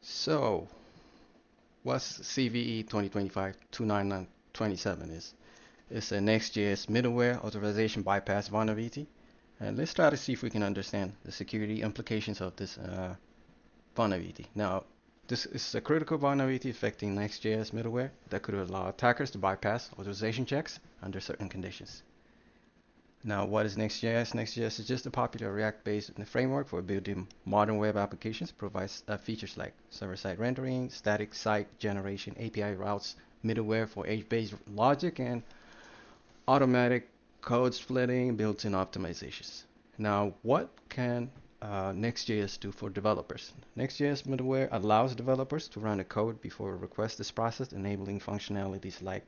So, what's CVE 2025-29927 is? It's a Next.js Middleware Authorization Bypass vulnerability. And let's try to see if we can understand the security implications of this vulnerability. Now, this is a critical vulnerability affecting Next.js middleware that could allow attackers to bypass authorization checks under certain conditions. Now, what is Next.js? Next.js is just a popular React-based framework for building modern web applications. Provides features like server-side rendering, static site generation, API routes, middleware for edge-based logic, and automatic code splitting, built-in optimizations. Now, what can Next.js do for developers? Next.js middleware allows developers to run a code before a request is processed, enabling functionalities like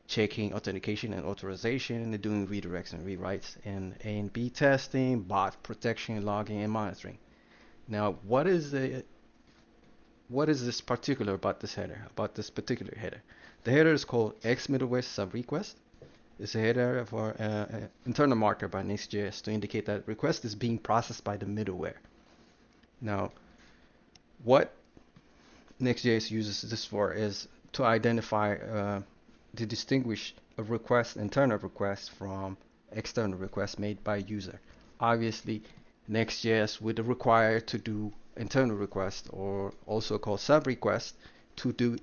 checking authentication and authorization, doing redirects and rewrites, and A and B testing, bot protection, logging, and monitoring. Now, what is this particular about this header? About this particular header, the header is called X-Middleware-Subrequest. It's a header for internal marker by Next.js to indicate that request is being processed by the middleware. Now, what Next.js uses this for is to identify to distinguish a request, internal request, from external requests made by user. Obviously, Next.js would require to do internal request, or also called sub request, to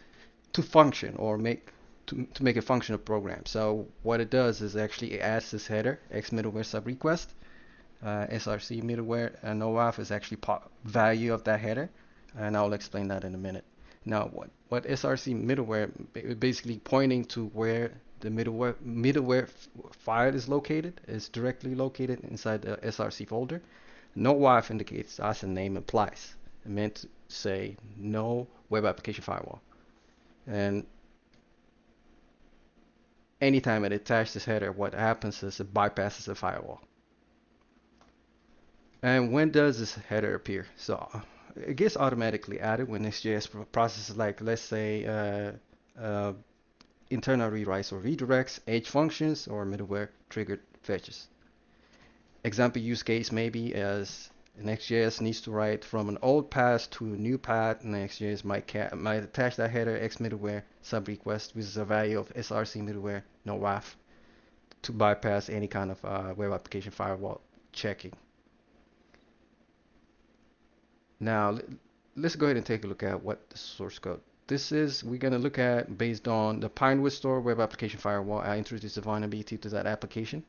function or to make a functional program. So what it does is actually it adds this header X middleware sub request, src middleware, and nowaf is actually value of that header, and I'll explain that in a minute. Now, what src middleware basically pointing to where the middleware file is located, is directly located inside the src folder. Nowaf indicates, as the name implies, it meant to say no web application firewall. And anytime it attaches this header, what happens is it bypasses the firewall. And when does this header appear? So it gets automatically added when Next.js processes, like, let's say internal rewrites or redirects, edge functions, or middleware triggered fetches. Example use case maybe as Next.js needs to write from an old path to a new path. Next.js might attach that header X middleware subrequest with a value of src middleware nowaf to bypass any kind of web application firewall checking. Now, let's go ahead and take a look at what the source code. This is, we're going to look at based on the PinewoodStore web application firewall. I introduced the vulnerability to that application.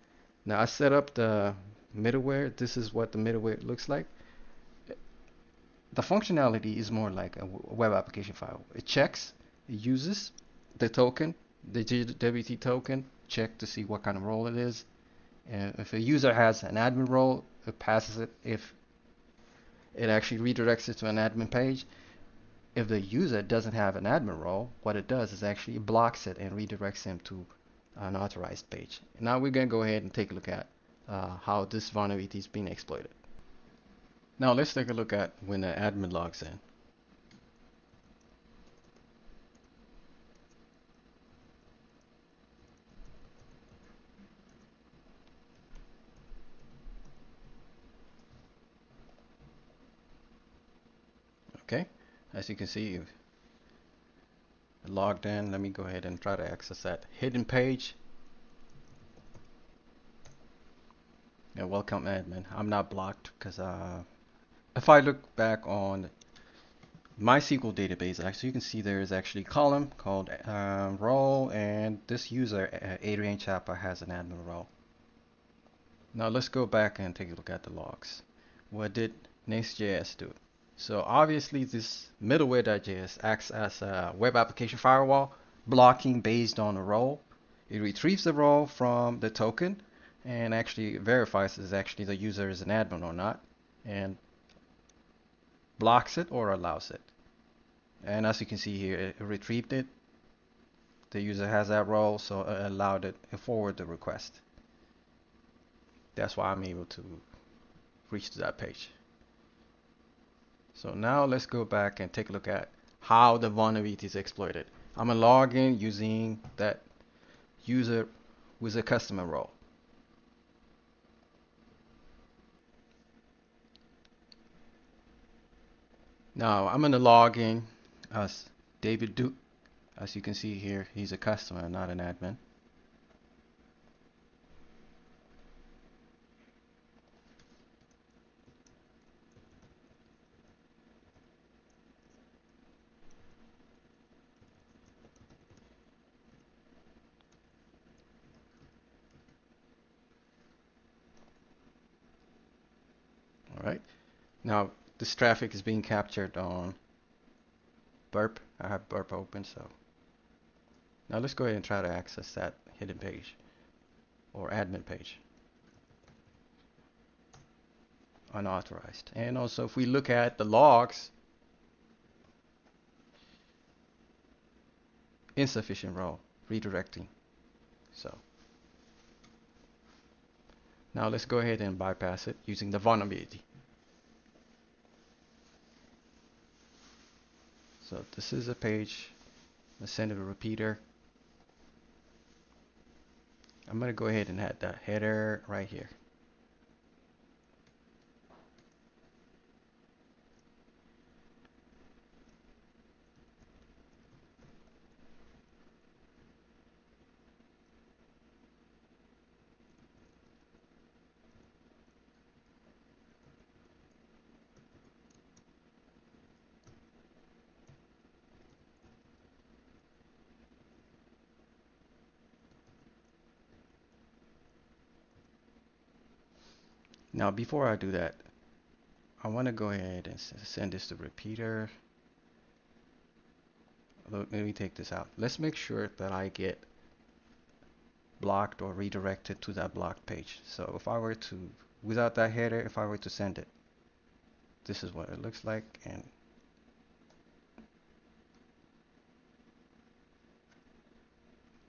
Now, I set up the middleware. This is what the middleware looks like. The functionality is more like a web application firewall. It checks, it uses the token, the WT token, check to see what kind of role it is. And if a user has an admin role, it passes it. If it actually redirects it to an admin page. If the user doesn't have an admin role, what it does is actually blocks it and redirects him to an authorized page. Now we're going to go ahead and take a look at how this vulnerability is being exploited. Now let's take a look at when the admin logs in. Okay, as you can see, logged in. Let me go ahead and try to access that hidden page. Yeah, welcome admin. I'm not blocked because if I look back on MySQL database, actually you can see there is actually a column called role, and this user Adrian Chapa has an admin role. Now let's go back and take a look at the logs. What did Next.js do? So obviously this middleware.js acts as a web application firewall, blocking based on a role. It retrieves the role from the token and actually verifies if actually the user is an admin or not, and blocks it or allows it. And as you can see here, it retrieved it. The user has that role, so it allowed it to forward the request. That's why I'm able to reach to that page. So now let's go back and take a look at how the vulnerability is exploited. I'm gonna log in using that user with a customer role. Now I'm gonna log in as David Duke. As you can see here, he's a customer, not an admin. All right. Now this traffic is being captured on Burp. I have Burp open, so now let's go ahead and try to access that hidden page or admin page, unauthorized. And also, if we look at the logs, insufficient row, redirecting. So now let's go ahead and bypass it using the vulnerability. So this is a page. Let's send it a repeater. I'm going to go ahead and add that header right here. Now before I do that, I want to go ahead and send this to repeater. Let me take this out. Let's make sure that I get blocked or redirected to that blocked page. So if I were to, without that header, if I were to send it, this is what it looks like.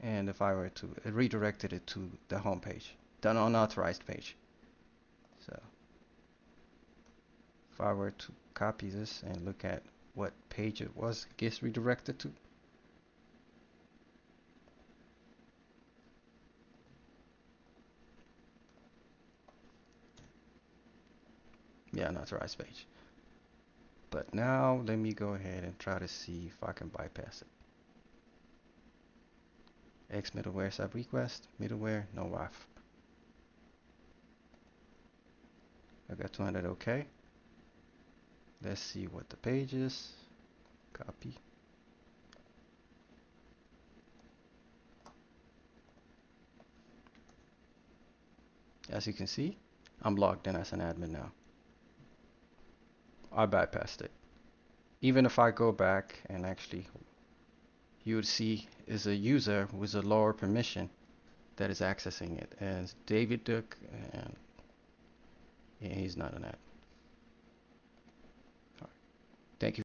And if I were to, it redirected it to the home page, the unauthorized page. So if I were to copy this and look at what page it was, gets redirected to. Yeah, unauthorized page. But now let me go ahead and try to see if I can bypass it. X-Middleware-Subrequest, middleware, nowaf. I got 200 OK. Let's see what the page is. Copy. As you can see, I'm logged in as an admin now. I bypassed it. Even if I go back and actually, you would see is a user with a lower permission that is accessing it, as David Duke, and he's not an admin.